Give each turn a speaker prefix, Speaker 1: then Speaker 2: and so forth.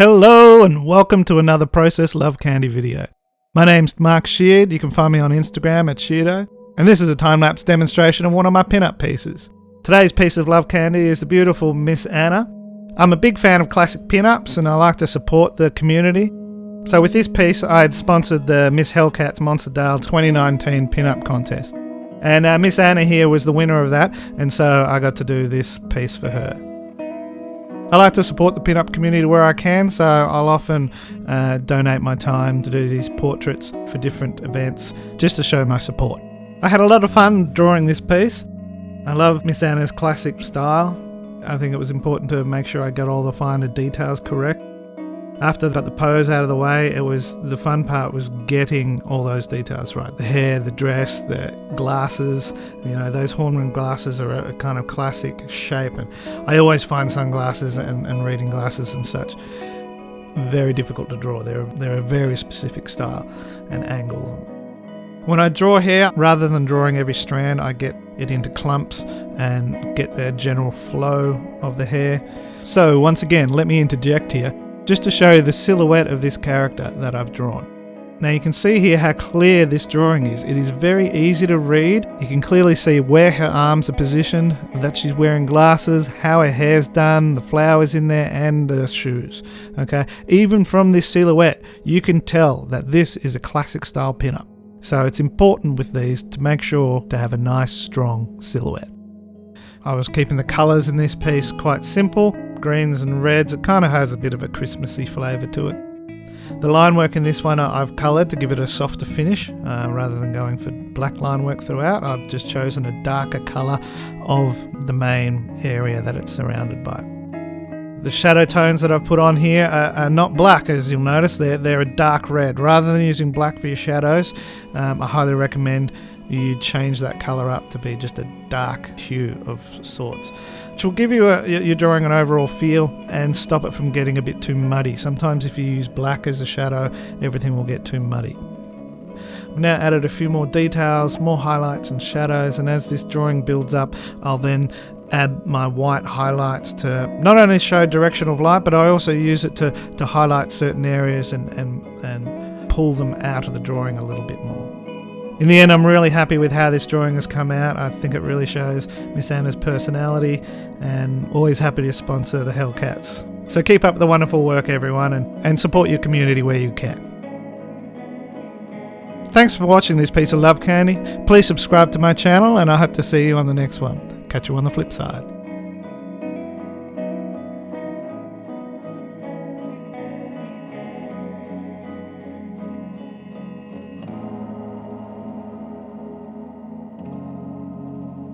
Speaker 1: Hello and welcome to another Process Love Candy video. My name's Mark Sheard. You can find me on Instagram at Sheardo. And this is a time-lapse demonstration of one of my pinup pieces. Today's piece of love candy is the beautiful Miss Anna. I'm a big fan of classic pinups and I like to support the community. So with this piece I had sponsored the Miss Hellkats Monster Dahl 2019 pinup contest. And Miss Anna here was the winner of that, and so I got to do this piece for her. I like to support the pinup community where I can, so I'll often donate my time to do these portraits for different events just to show my support. I had a lot of fun drawing this piece. I love Miss Anna's classic style. I think it was important to make sure I got all the finer details correct. After I got the pose out of the way, the fun part was getting all those details right. The hair, the dress, the glasses, those horn-rimmed glasses are a kind of classic shape, and I always find sunglasses and reading glasses and such very difficult to draw. They're a very specific style and angle. When I draw hair, rather than drawing every strand, I get it into clumps and get the general flow of the hair. So once again, let me interject here, just to show you the silhouette of this character that I've drawn. Now you can see here how clear this drawing is. It is very easy to read. You can clearly see where her arms are positioned, that she's wearing glasses, how her hair's done, the flowers in there, and the shoes. Okay, even from this silhouette, you can tell that this is a classic style pinup. So it's important with these to make sure to have a nice strong silhouette. I was keeping the colours in this piece quite simple. Greens and reds. It kind of has a bit of a Christmassy flavour to it. The line work in this one I've coloured to give it a softer finish rather than going for black line work throughout. I've just chosen a darker colour of the main area that it's surrounded by. The shadow tones that I've put on here are not black, as you'll notice. They're a dark red. Rather than using black for your shadows, I highly recommend you change that colour up to be just a dark hue of sorts, which will give you you're drawing an overall feel and stop it from getting a bit too muddy. Sometimes if you use black as a shadow, everything will get too muddy. I've now added a few more details, more highlights and shadows, and as this drawing builds up, I'll then add my white highlights to not only show direction of light, but I also use it to highlight certain areas and pull them out of the drawing a little bit more. In the end, I'm really happy with how this drawing has come out. I think it really shows Miss Anna's personality, and always happy to sponsor the Hellkats. So keep up the wonderful work, everyone, and support your community where you can. Thanks for watching this piece of love candy. Please subscribe to my channel, and I hope to see you on the next one. Catch you on the flip side.